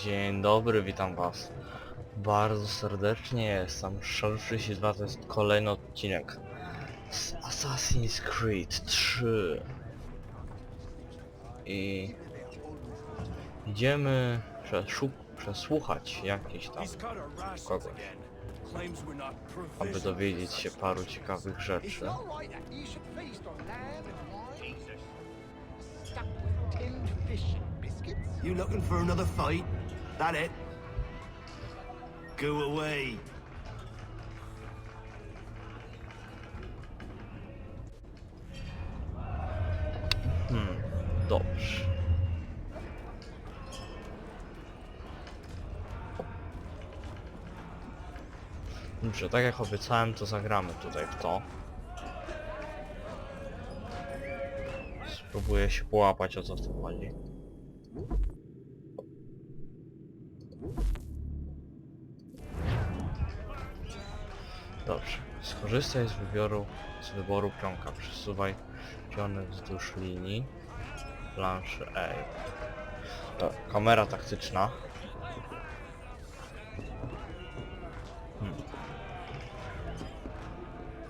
Dzień dobry, witam was bardzo serdecznie, jestem Szal32, to jest kolejny odcinek z Assassin's Creed 3 i idziemy przesłuchać jakiś tam kogoś, aby dowiedzieć się paru ciekawych rzeczy. You looking for another fight? That it? Go away. Dobrze. Dobrze, tak jak obiecałem, to zagramy tutaj w to. Spróbuję się połapać, o co w tym chodzi. Dobrze. Skorzystaj z wyboru pionka. Przesuwaj pionek wzdłuż linii planszy A. Kamera taktyczna.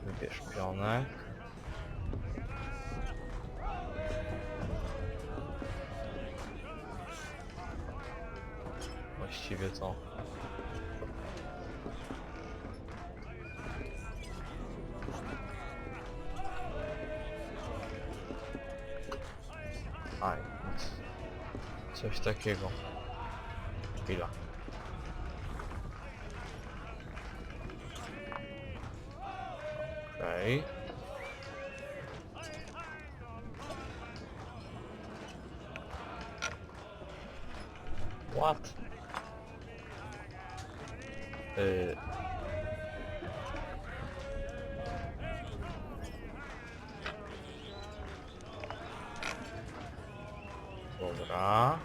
Wybierz pionek. Właściwie to... Aj, coś takiego. Chwila. Okej. What? Dobra.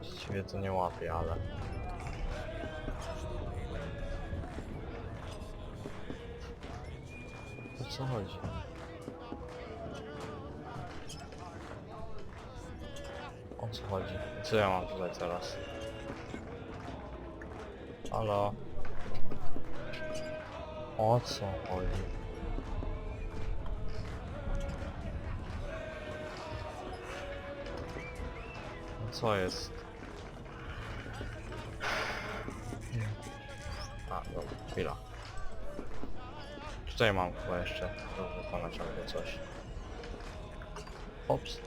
Właściwie to nie łapię, ale... O co chodzi? O co chodzi? Co ja mam tutaj teraz? Halo? O co chodzi? No co jest? A, dobra, chwila. Tutaj mam chyba jeszcze do wykonać albo coś. Ops.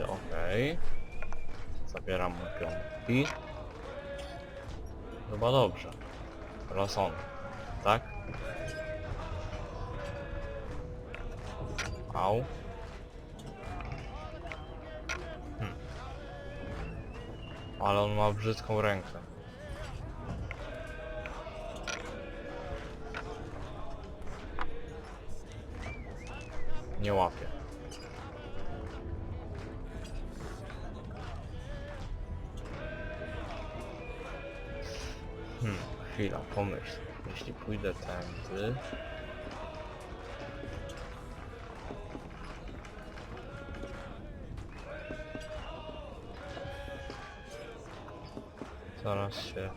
Okej. Zabieram mu pionki. Chyba dobrze. Teraz on. Tak? Au. Ale on ma brzydką rękę. Nie łapie. Chwila, pomyśl. Jeśli pójdę tędy... Zaraz się...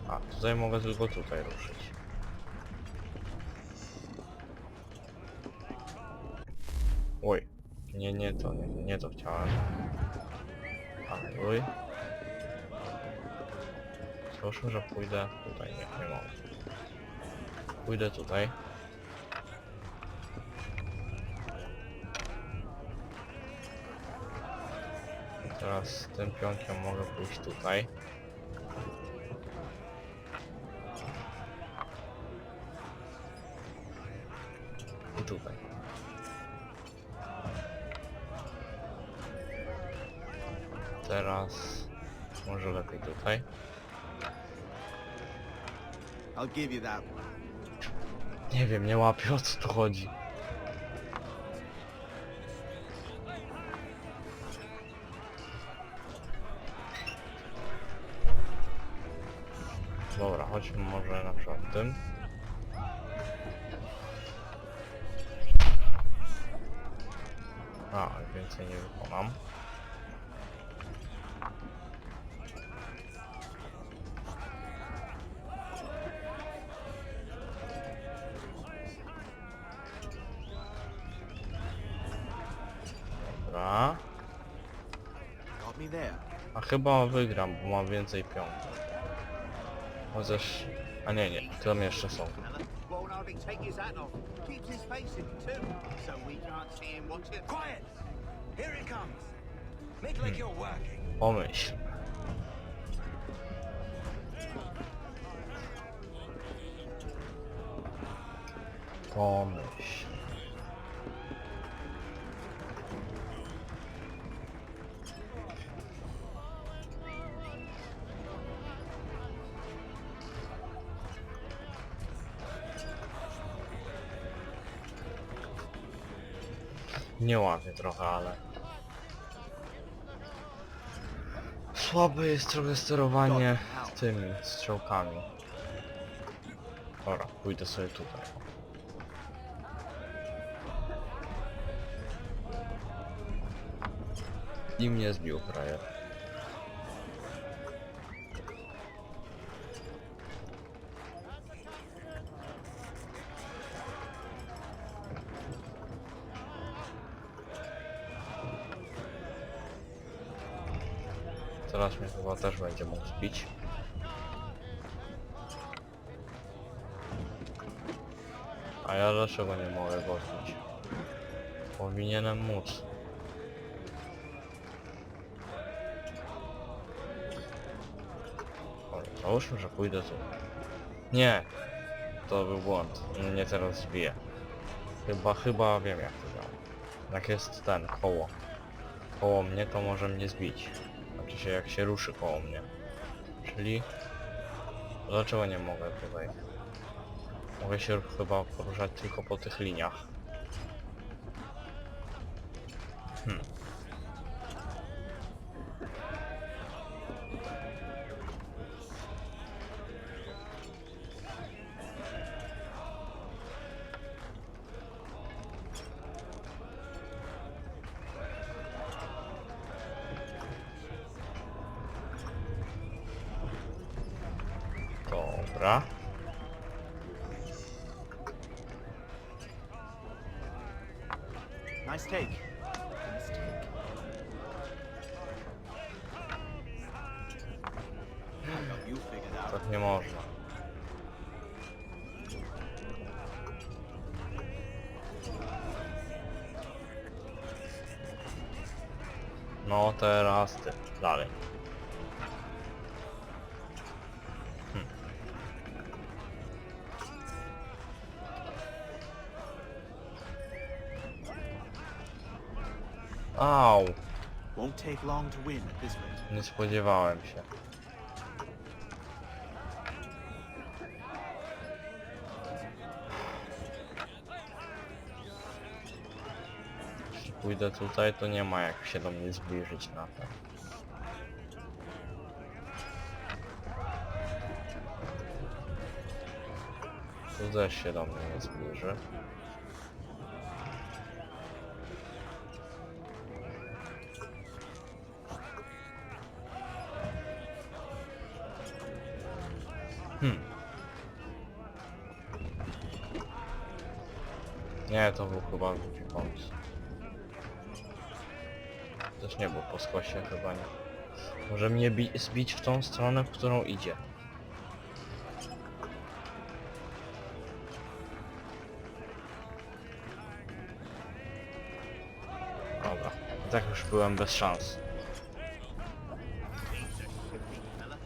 A, tutaj mogę tylko tutaj ruszyć. Oj. Nie to, nie to chciałem. A, oj. Załóżmy, że pójdę tutaj, nie mogę. Pójdę tutaj. Teraz z tym pionkiem mogę pójść tutaj. I tutaj. Teraz może lepiej tutaj. I'll give you that one. Nie wiem, nie łapię, o co tu chodzi. Dobra, chodźmy może na przykład tym. A, więcej nie wykonam. Dobra. Got me there. A chyba wygram, bo mam więcej pionków. Chociaż... A nie, tam jeszcze są. Won't hardly take his hat off. Keeps his face in too, so we can't see him watching. Quiet! Here he comes. Make like you're working. Pomyśl. Pomyśl. Nie łapię trochę, ale... Słabe jest trochę sterowanie tymi strzałkami. Dobra, pójdę sobie tutaj. I mnie zbił frajer. Teraz mnie chyba też będzie mógł zbić. A ja dlaczego nie mogę go zbić? Powinienem móc. O, załóżmy, że pójdę tu. Nie! To był błąd. Mnie teraz zbije. Chyba wiem jak to działa. Jak jest ten, koło mnie, to może mnie zbić. Znaczy się jak się ruszy koło mnie. Czyli... Dlaczego nie mogę tutaj? Mogę się chyba poruszać tylko po tych liniach. Dobra. Nice take. Nice take. You figured out. Tak nie można. No teraz ty. Dalej. Au! Won't take long to win at this rate. Nie spodziewałem się. Jeśli pójdę tutaj, to nie ma jak się do mnie zbliżyć na to. Tu też się do mnie nie zbliży. Nie, to był chyba głupi pomysł. Też nie był po skosie, chyba nie. Może mnie zbić w tą stronę, w którą idzie. Tak już byłem bez szans.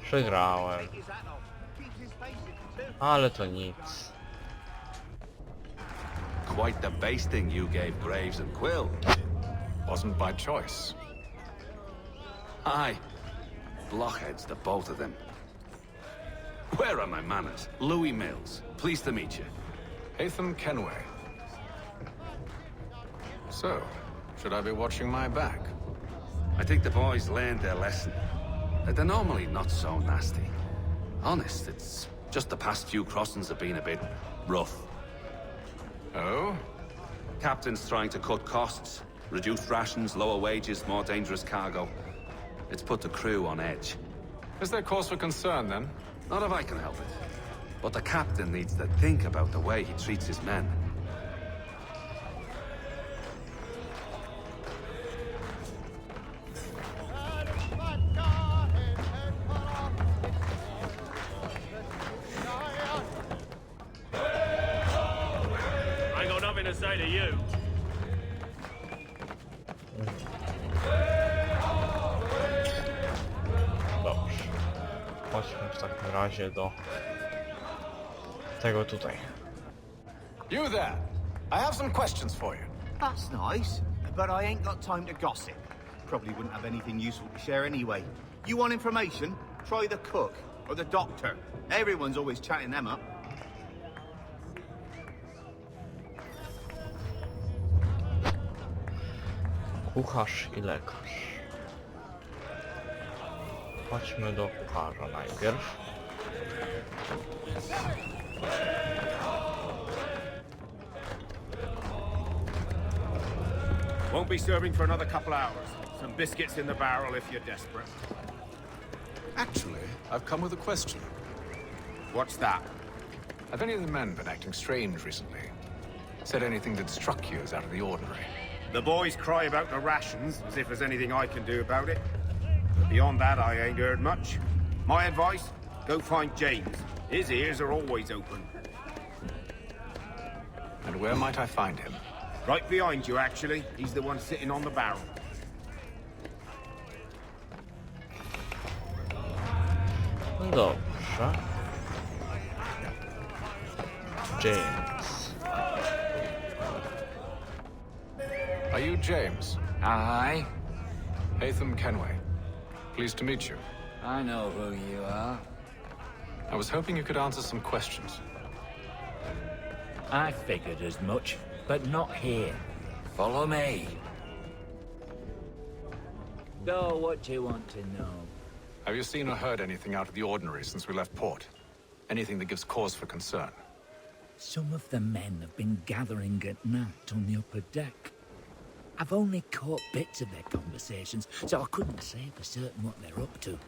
Przegrałem. Take his hat off. Keeps his face in too. Ale to nic. Quite the basting you gave Graves and Quill. Wasn't by choice. Aye. Blockheads, the both of them. Where are my manners? Louis Mills. Pleased to meet you. Hatham Kenway. So, should I be watching my back? I think the boys learned their lesson. They're normally not so nasty. Honest, it's just the past few crossings have been a bit rough. Oh? Captain's trying to cut costs. Reduced rations, lower wages, more dangerous cargo. It's put the crew on edge. Is there cause for concern, then? Not if I can help it. But the captain needs to think about the way he treats his men. I ain't got nothing to say to you. Dobrze. Chodźmy w takim razie do tego tutaj. You there! I have some questions for you. That's nice, but I ain't got time to gossip. Probably wouldn't have anything useful to share anyway. You want information? Try the cook or the doctor. Everyone's always chatting them up. Kucharz i lekarz. Chodźmy do kucharza najpierw. Won't be serving for another couple hours. Some biscuits in the barrel if you're desperate. Actually, I've come with a question. What's that? Have any of the men been acting strange recently? Said anything that struck you as out of the ordinary? The boys cry about the rations, as if there's anything I can do about it. But beyond that, I ain't heard much. My advice? Go find James. His ears are always open. And where might I find him? Right behind you, actually. He's the one sitting on the barrel. No dobrze. James. Are you James? Aye, Hatham Kenway. Pleased to meet you. I know who you are. I was hoping you could answer some questions. I figured as much, but not here. Follow me. Go, what do you want to know? Have you seen or heard anything out of the ordinary since we left port? Anything that gives cause for concern? Some of the men have been gathering at night on the upper deck. I've only caught bits of their conversations, so I couldn't say for certain what they're up to.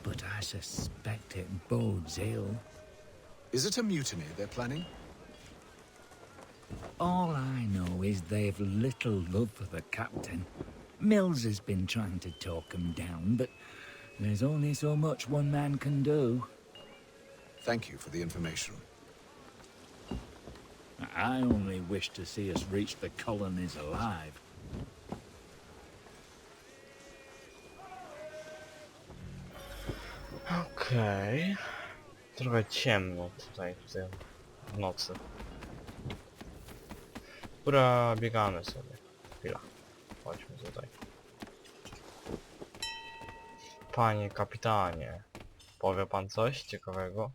But I suspect it bodes ill. Is it a mutiny they're planning? All I know is they've little love for the captain. Mills has been trying to talk him down, but there's only so much one man can do. Thank you for the information. I only wish to see us reach the colonies alive. Okej. Trochę ciemno tutaj w nocy. Dobra, biegamy sobie. Chwila. Chodźmy tutaj. Panie kapitanie, powie pan coś ciekawego?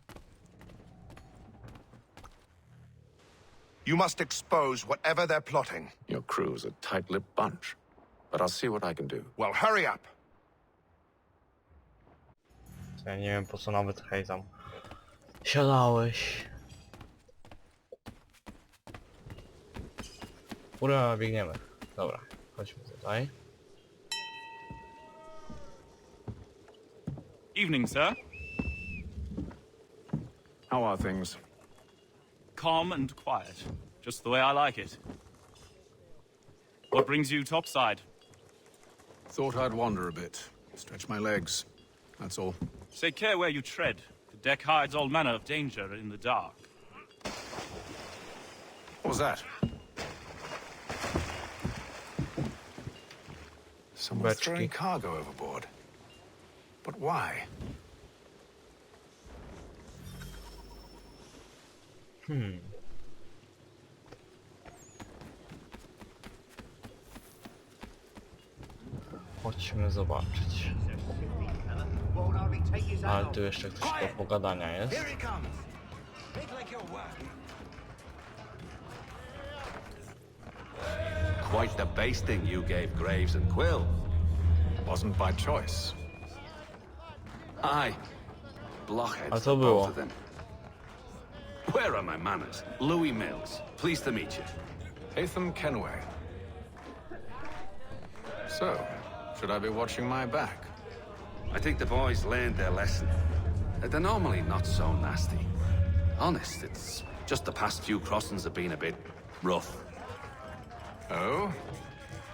You must expose whatever they're plotting. Your crew's a tight-lipped bunch, but I'll see what I can do. Well, hurry up. Ja nie wiem po co nawet hejtam. Siadałeś. Ura, biegniemy. Dobra, chodźmy tutaj. Evening, sir. How are things? Calm and quiet. Just the way I like it. What brings you topside? Thought I'd wander a bit. Stretch my legs. That's all. Take care where you tread. The deck hides all manner of danger in the dark. What was that? Someone's Beczki. throwing cargo overboard. But why? Chodźmy zobaczyć. Won't hardly take his hand Ale off. tu jeszcze coś do pogadania jest. Here he comes. Make like you're working. Quite the basting you gave Graves and Quill. Wasn't by choice. Aye. Blockheads. A co both było? of them. Where are my manners? Louis Mills. Pleased to meet you. Hatham Kenway. So, should I be watching my back? I think the boys learned their lesson. They're normally not so nasty. Honest, it's just the past few crossings have been a bit rough. Oh?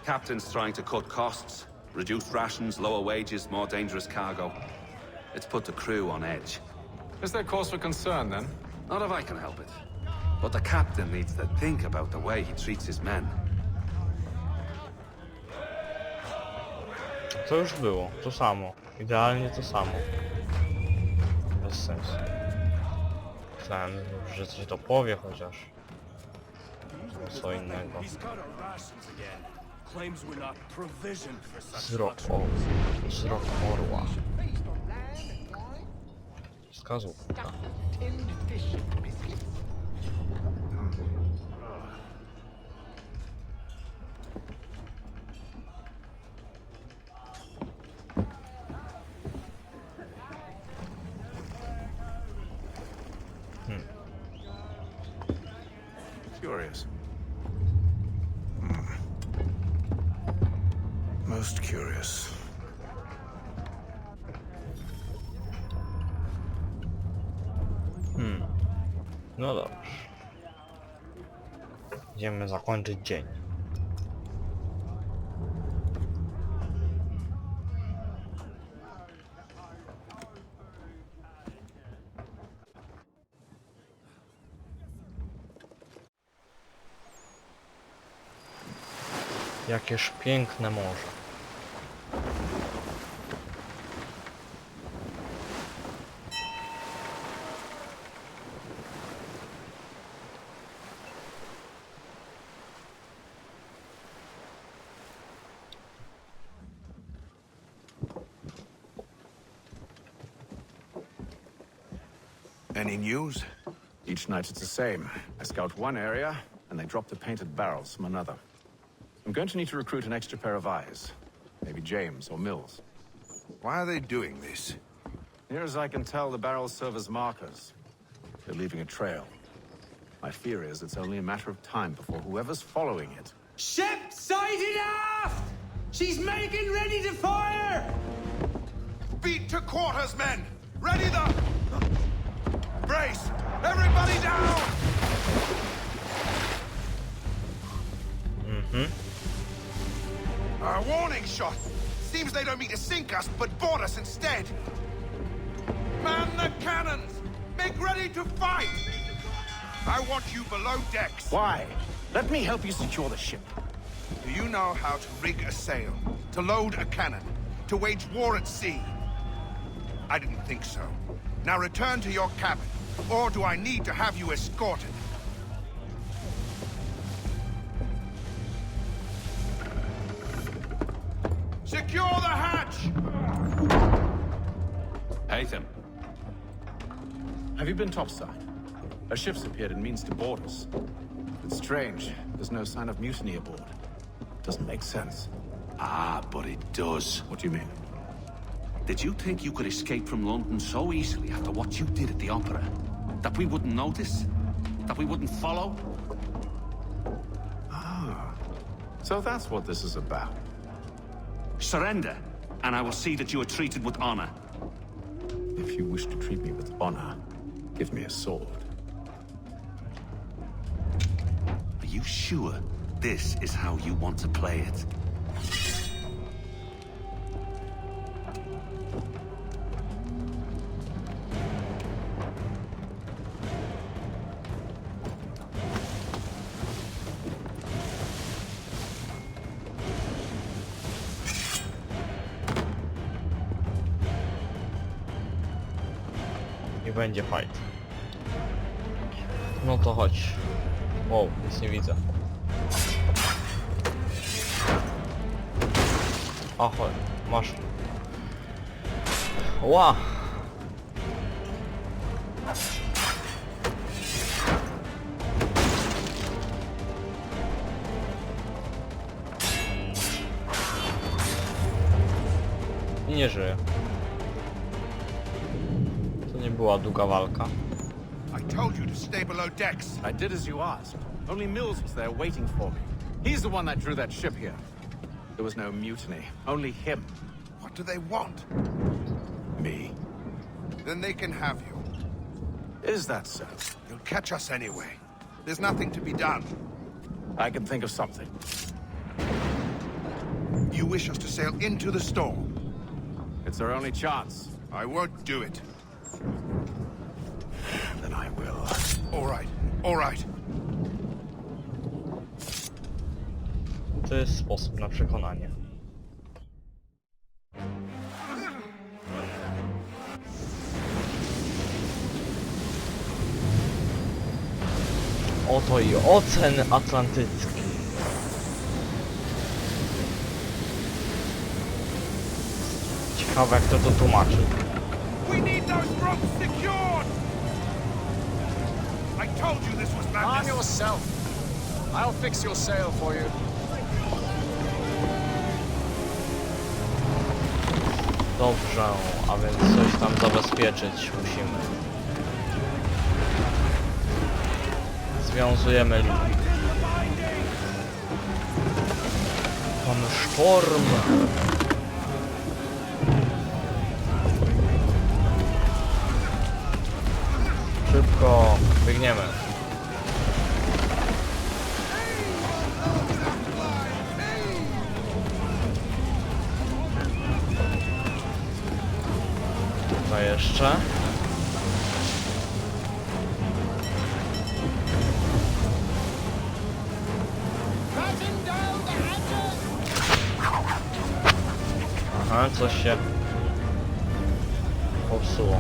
Captain's trying to cut costs. Reduced rations, lower wages, more dangerous cargo. It's put the crew on edge. Is there cause for concern, then? Not if I can help it. But the captain needs to think about the way he treats his men. To już było, to samo. Idealnie to samo. Bez sensu. Myślałem, że coś to powie chociaż. O co innego. Wzrok orła. Wskazówka. Curious. Most curious. No dobrze. Idziemy zakończyć dzień. Jakież piękne morze. Any news? Each night it's the same. I scout one area, and they drop the painted barrels from another. I'm going to need to recruit an extra pair of eyes. Maybe James or Mills. Why are they doing this? Near as I can tell, the barrels serve as markers. They're leaving a trail. My fear is it's only a matter of time before whoever's following it... Ship sighted aft! She's making ready to fire! Beat to quarters, men! Ready the... Brace! Everybody down! A warning shot! Seems they don't mean to sink us, but board us instead! Man the cannons! Make ready to fight! I want you below decks. Why? Let me help you secure the ship. Do you know how to rig a sail? To load a cannon? To wage war at sea? I didn't think so. Now return to your cabin. Or do I need to have you escorted? Secure the hatch! Hatham. Have you been topside? A ship's appeared and means to board us. It's strange. There's no sign of mutiny aboard. Doesn't make sense. Ah, but it does. What do you mean? Did you think you could escape from London so easily after what you did at the opera? That we wouldn't notice? That we wouldn't follow? So that's what this is about. Surrender, and I will see that you are treated with honor. If you wish to treat me with honor, give me a sword. Are you sure this is how you want to play it? I będzie fight. No to chodź. Wow, nic nie widzę. Ahoj, masz. Ła! I nie żyje. To nie była długa walka. I told you to stay below decks. I did as you asked. Only Mills was there waiting for me. He's the one that drew that ship here. There was no mutiny, only him. What do they want? Me. Then they can have you. Is that so? You'll catch us anyway. There's nothing to be done. I can think of something. You wish us to sail into the storm. It's our only chance. I won't do it. Then I will. All right, all right. To jest sposób na przekonanie. Oto i Ocen Atlantycki. Ciekawe, jak to tłumaczy. We need those ropes secured! I told you this was madness. Arm yourself. I'll fix your sail for you. Dobrze, a więc coś tam zabezpieczyć musimy. Związujemy linii. Mamy sztorm. Szybko biegniemy. Tutaj jeszcze. Aha, coś się popsuło.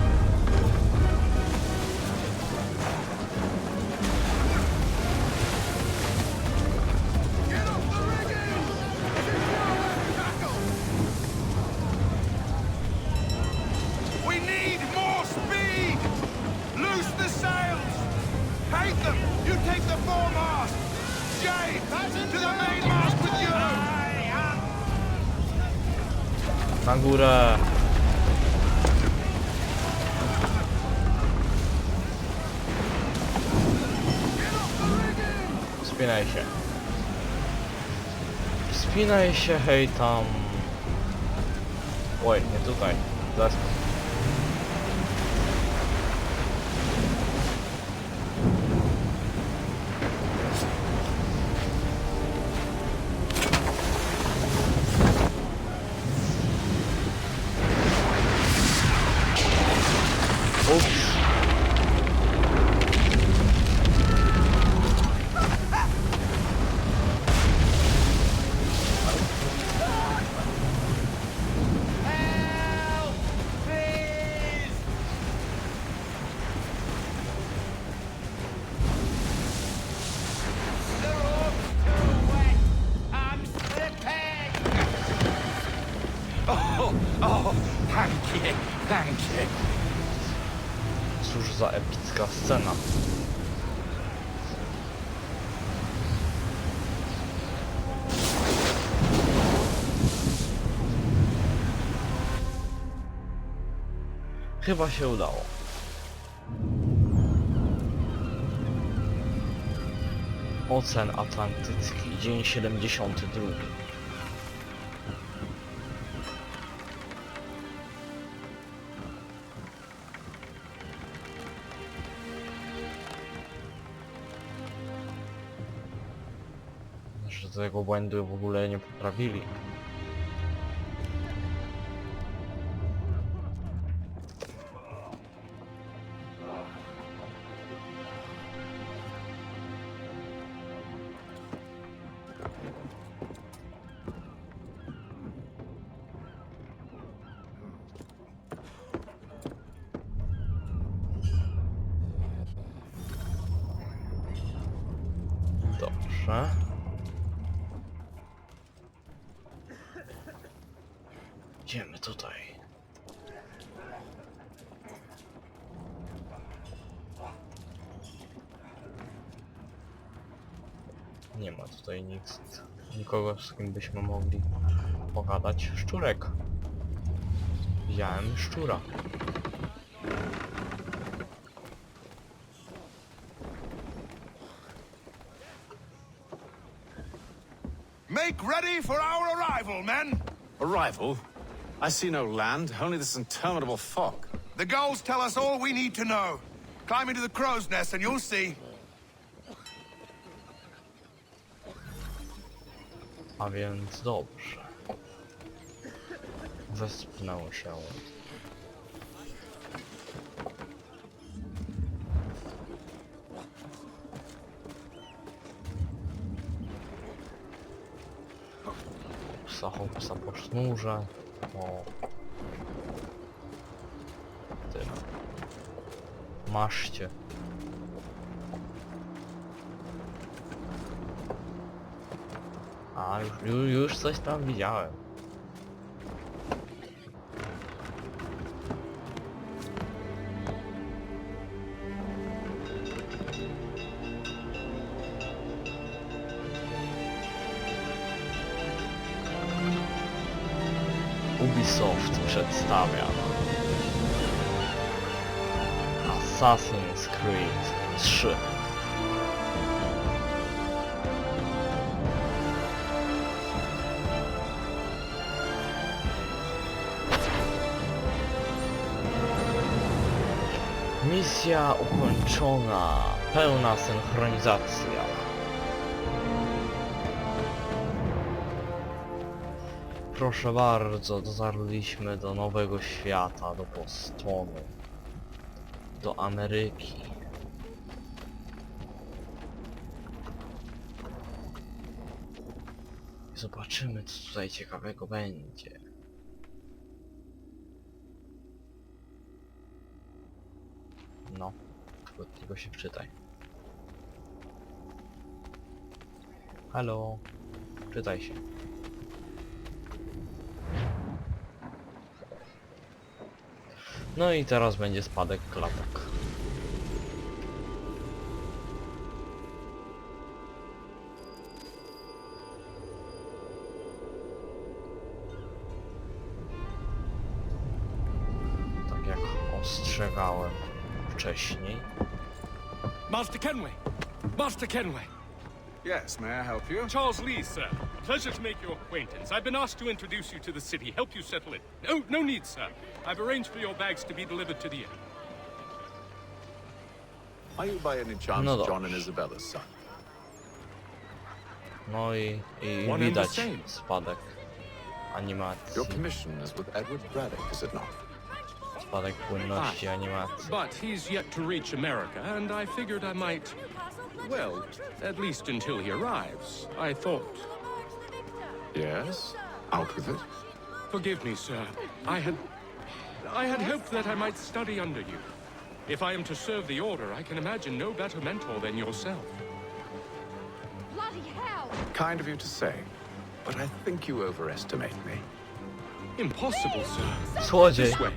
We need more speed! Loose the sails! Haytham, you take the foremast! Jay, to the mainmast with you! Na górę. Wspinaj się. Wspinaj się, hej tam. Oj, nie tutaj. Zaraz. Ups. Thank you. Cóż za epicka scena. Chyba się udało. Ocen Atlantycki, dzień 72. Że tego błędu w ogóle nie poprawili. Dobrze. Idziemy tutaj. Nie ma tutaj nic, nikogo, z kim byśmy mogli pogadać. Szczurek. Widziałem szczura. Make ready for our arrival, men! Arrival? I see no land, only this interminable fog. The gulls tell us all we need to know. Climb into the crow's nest and you'll see. A więc dobrze. Wespnęło się. Psa po sznurze. O. Tyle. Maszcie. A, już coś tam widziałem. Ubisoft przedstawia Assassin's Creed 3. Misja ukończona. Pełna synchronizacja. Proszę bardzo, dotarliśmy do nowego świata, do Bostonu, do Ameryki. Zobaczymy, co tutaj ciekawego będzie. No, krótko się wczytaj. Halo, czytaj się. No i teraz będzie spadek klatek. Tak jak ostrzegałem wcześniej. Master Kenway! Master Kenway! Yes, may I help you? Charles Lee, sir. Pleasure to make your acquaintance. I've been asked to introduce you to the city, help you settle it. No need, sir. I've arranged for your bags to be delivered to the inn. Are you by any chance No John and dobrze. Isabella's son? No i One and the widać same. spadek animacji, Your commission is with Edward Braddock, is it not? spadek płynności animacji. But he's yet to reach America, and I figured I might... Well, at least until he arrives. I thought... Yes? Out with it? Forgive me, sir. I had hoped that I might study under you. If I am to serve the Order, I can imagine no better mentor than yourself. Bloody hell! Kind of you to say, but I think you overestimate me. Impossible, sir. Słodziej! This way.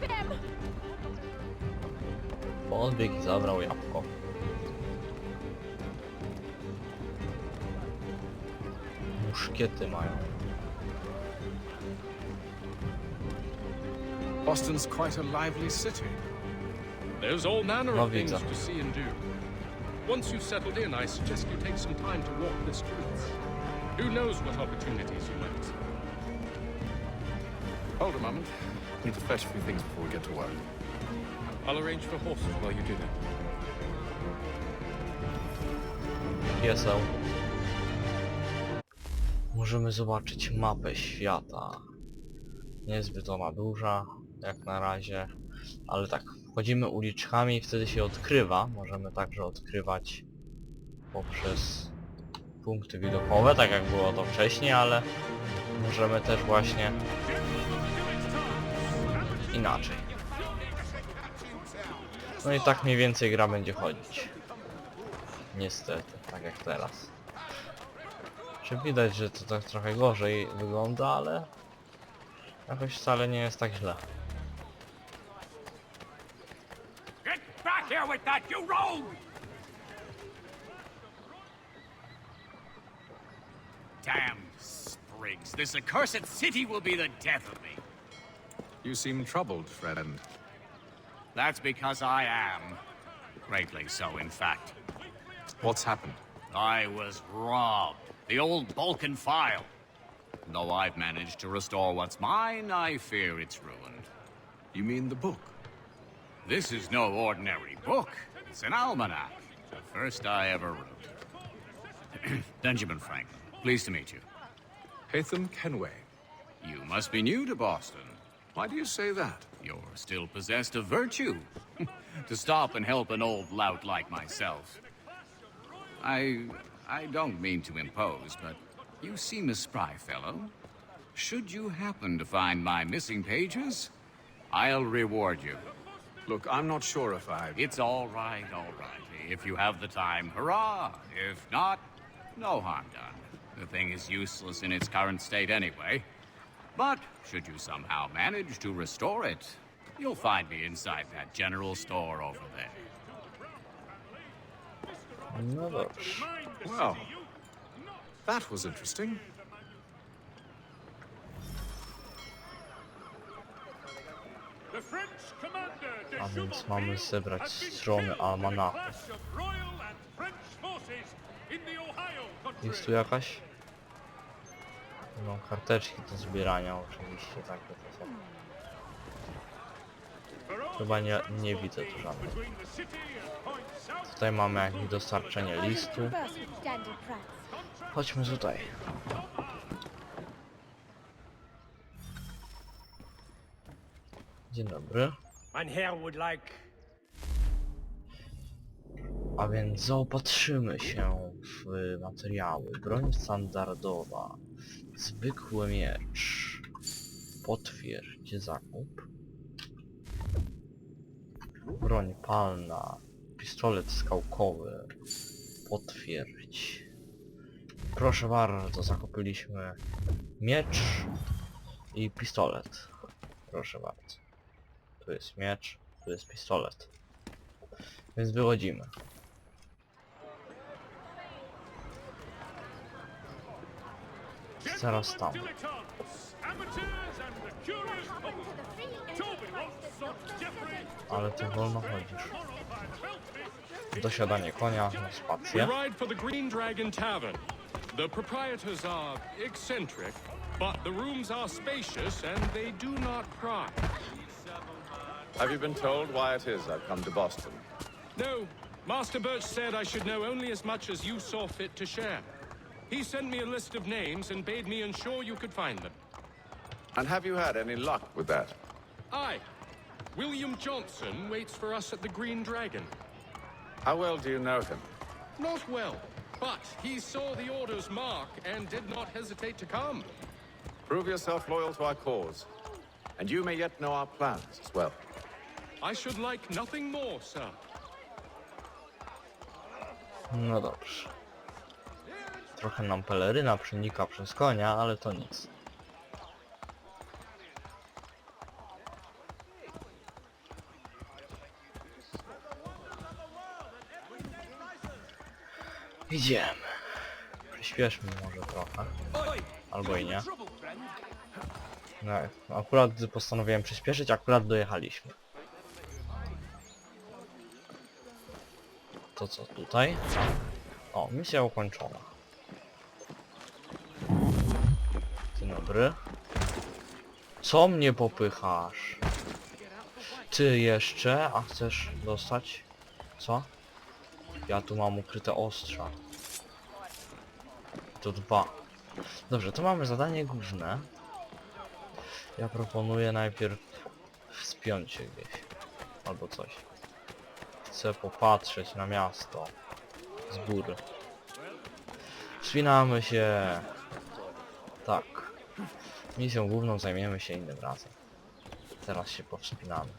Podbiegł i zabrał jabłko. Muszkiety mają. Boston's quite a lively city. There's all manner of things widzę. to see and do. Once you've settled in, I suggest you take some time to walk the streets. Who knows what opportunities you might see. Hold a moment. Need to fetch a few things before we get to work. I'll arrange for horses while you do that. Pieseł. Możemy zobaczyć mapę świata. Niezbyt ona duża, jak na razie. Ale tak, wchodzimy uliczkami i wtedy się odkrywa. Możemy także odkrywać poprzez punkty widokowe, tak jak było to wcześniej, ale możemy też właśnie inaczej. No i tak mniej więcej gra będzie chodzić. Niestety, tak jak teraz. Czy widać, że to tak trochę gorzej wygląda, ale jakoś wcale nie jest tak źle. Get back here with that, you rogue! Damned sprigs. This accursed city will be the death of me. You seem troubled, friend. That's because I am. Greatly so, in fact. What's happened? I was robbed. The old Balkan file. Though I've managed to restore what's mine, I fear it's ruined. You mean the book? This is no ordinary book. It's an almanac. The first I ever wrote. Benjamin Franklin, pleased to meet you. Haytham Kenway. You must be new to Boston. Why do you say that? You're still possessed of virtue. To stop and help an old lout like myself. I don't mean to impose, but you seem a spry fellow. Should you happen to find my missing pages, I'll reward you. Look, I'm not sure if I... It's all right, all right. If you have the time, hurrah! If not, no harm done. The thing is useless in its current state anyway. But should you somehow manage to restore it, you'll find me inside that general store over there. No dobrze. Well, that was interesting. A więc mamy zebrać strony almanachu. Jest tu jakaś? No, karteczki do zbierania oczywiście, takie to są. Chyba nie widzę tu żadnych. Tutaj mamy jakieś dostarczenie listu. Chodźmy tutaj. Dzień dobry. A więc zaopatrzymy się w materiały. Broń standardowa. Zwykły miecz. Potwierdź zakup. Broń palna. Pistolet skałkowy. Potwierdź. Proszę bardzo, zakupiliśmy miecz i pistolet. Proszę bardzo. Tu jest miecz, tu jest pistolet. Więc wychodzimy. Zaraz tam. Ale ty wolno chodzisz. Dosiadanie konia na spację. We ride for the Green Dragon Tavern. The proprietors are eccentric, but the rooms are spacious and they do not pry. Have you been told why it is I've come to Boston? No, Master Birch said I should know only as much as you saw fit to share. He sent me a list of names and bade me ensure you could find them. And have you had any luck with that? Aye. William Johnson waits for us at the Green Dragon. How well do you know him? Not well, but he saw the order's mark and did not hesitate to come. Prove yourself loyal to our cause, and you may yet know our plans as well. I should like nothing more, sir. No dobrze. Trochę nam peleryna przenika przez konia, ale to nic. Idziemy. Przyspieszmy może trochę. Albo i nie. No, akurat postanowiłem przyspieszyć, akurat dojechaliśmy. To co tutaj? O, misja ukończona. Dzień dobry. Co mnie popychasz? Ty jeszcze? A chcesz dostać? Co? Ja tu mam ukryte ostrza. To 2. Dobrze, to mamy zadanie główne. Ja proponuję najpierw wspiąć się gdzieś. Albo coś. Chcę popatrzeć na miasto. Z góry. Wspinamy się. Tak. Misją główną zajmiemy się innym razem. Teraz się powspinamy.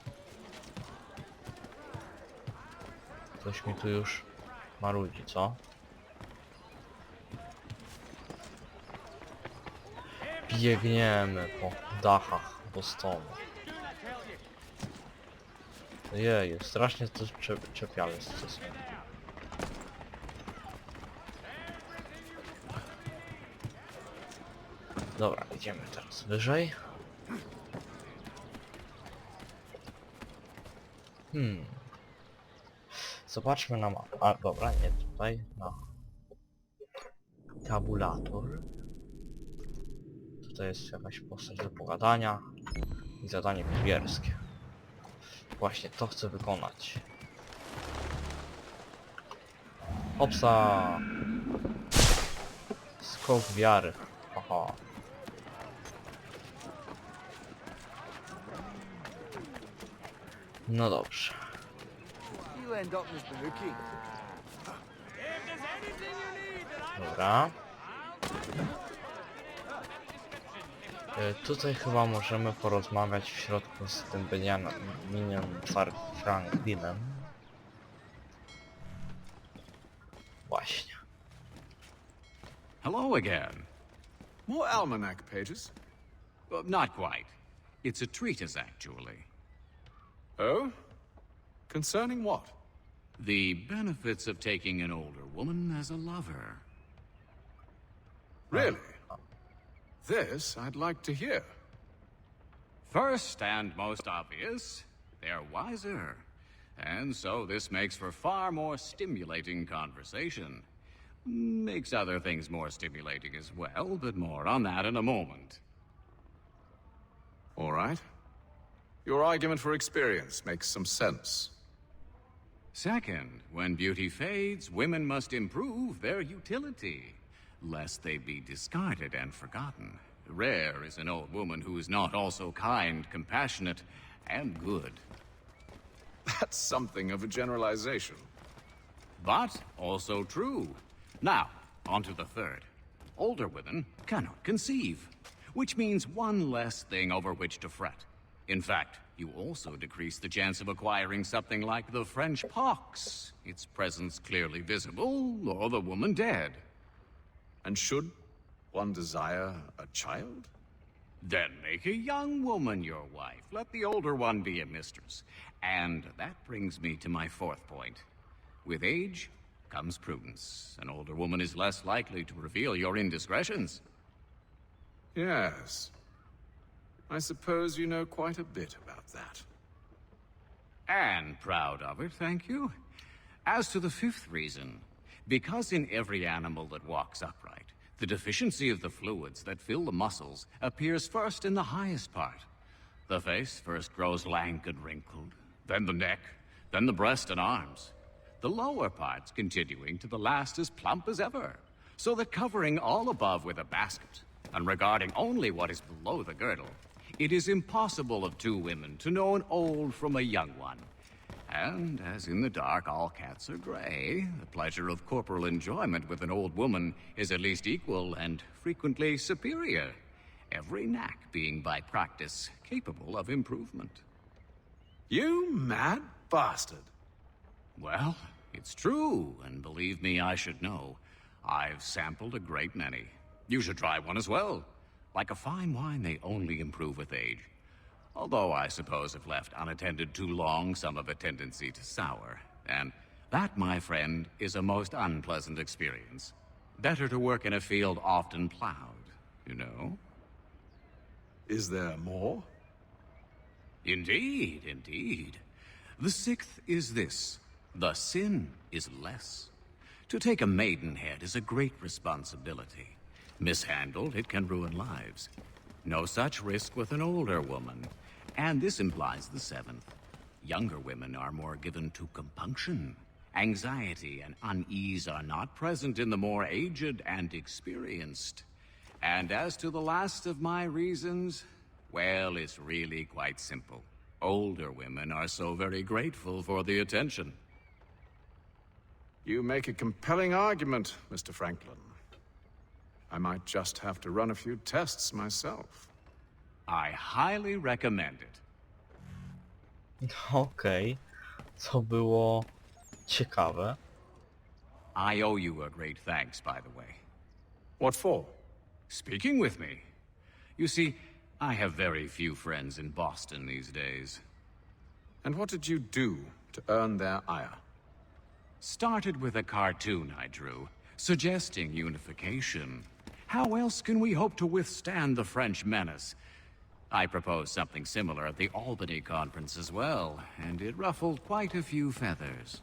Coś mi tu już marudzi, co? biegniemy po dachach Bostonu. Jeju, strasznie to czepiamy stosunku. Dobra, idziemy teraz wyżej. Zobaczmy na mapę. A, dobra, nie tutaj, na tabulator. Tutaj jest jakaś postać do pogadania i zadanie kurierskie. Właśnie to chcę wykonać. Hopsa! Skok wiary. Aha. No dobrze. Dobra. Tutaj chyba możemy porozmawiać w środku z tym Benjaminem Franklinem. Właśnie. Hello again. More almanac pages? Not quite. It's a treatise, actually. Oh? Concerning what? The benefits of taking an older woman as a lover. Really? This I'd like to hear. First and most obvious, they're wiser. And so this makes for far more stimulating conversation. Makes other things more stimulating as well, but more on that in a moment. All right. Your argument for experience makes some sense. Second, when beauty fades, women must improve their utility, lest they be discarded and forgotten. Rare is an old woman who is not also kind, compassionate, and good. That's something of a generalization. But also true. Now, on to the third. Older women cannot conceive, which means one less thing over which to fret. In fact, you also decrease the chance of acquiring something like the French pox, its presence clearly visible, or the woman dead. And should one desire a child? Then make a young woman your wife. Let the older one be a mistress. And that brings me to my fourth point. With age comes prudence. An older woman is less likely to reveal your indiscretions. Yes. I suppose you know quite a bit about that. And proud of it, thank you. As to the fifth reason, because in every animal that walks upright, the deficiency of the fluids that fill the muscles appears first in the highest part. The face first grows lank and wrinkled, then the neck, then the breast and arms. The lower parts continuing to the last as plump as ever, so that covering all above with a basket, and regarding only what is below the girdle, it is impossible of two women to know an old from a young one. And as in the dark all cats are gray, the pleasure of corporal enjoyment with an old woman is at least equal and frequently superior, every knack being by practice capable of improvement. You mad bastard. Well, it's true, and believe me, I should know. I've sampled a great many. You should try one as well. Like a fine wine, they only improve with age. Although I suppose if left unattended too long, some have a tendency to sour. And that, my friend, is a most unpleasant experience. Better to work in a field often plowed, you know? Is there more? Indeed, indeed. The sixth is this. The sin is less. To take a maidenhead is a great responsibility. Mishandled, it can ruin lives. No such risk with an older woman. And this implies the seventh. Younger women are more given to compunction. Anxiety and unease are not present in the more aged and experienced. And as to the last of my reasons, well, it's really quite simple. Older women are so very grateful for the attention. You make a compelling argument, Mr. Franklin. I might just have to run a few tests myself. I highly recommend it. Okej, co było ciekawe. I owe you a great thanks, by the way. What for? Speaking with me. You see, I have very few friends in Boston these days. And what did you do to earn their ire? Started with a cartoon I drew, suggesting unification. How else can we hope to withstand the French menace? I proposed something similar at the Albany conference as well, and it ruffled quite a few feathers.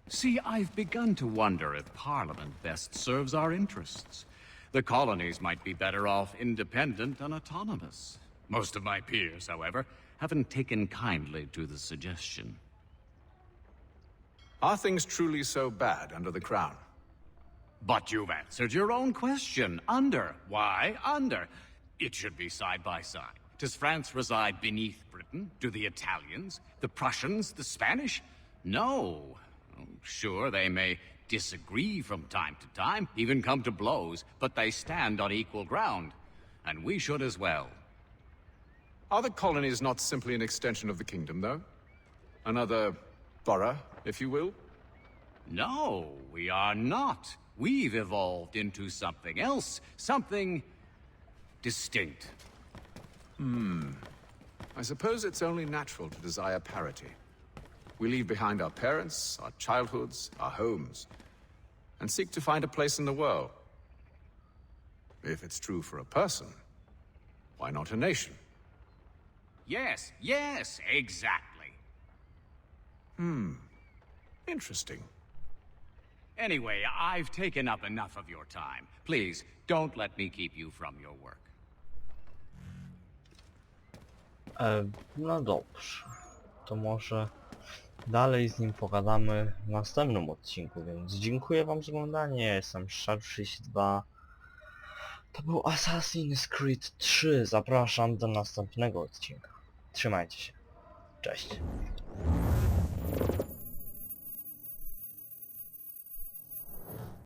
See, I've begun to wonder if Parliament best serves our interests. The colonies might be better off independent and autonomous. Most of my peers, however, haven't taken kindly to the suggestion. Are things truly so bad under the Crown? But you've answered your own question. Under. Why under? It should be side by side. Does France reside beneath Britain? Do the Italians, the Prussians, the Spanish? No. Sure, they may disagree from time to time, even come to blows, but they stand on equal ground. And we should as well. Are the colonies not simply an extension of the kingdom, though? Another borough, if you will? No, we are not. We've evolved into something else, something distinct. I suppose it's only natural to desire parity. We leave behind our parents, our childhoods, our homes, and seek to find a place in the world. If it's true for a person, why not a nation? Yes, yes, exactly. Interesting. Anyway, I've taken up enough of your time. Please, don't let me keep you from your work. No dobrze. To może dalej z nim pogadamy w następnym odcinku, więc dziękuję wam za oglądanie. Jestem Szar32. To był Assassin's Creed 3. Zapraszam do następnego odcinka. Trzymajcie się. Cześć.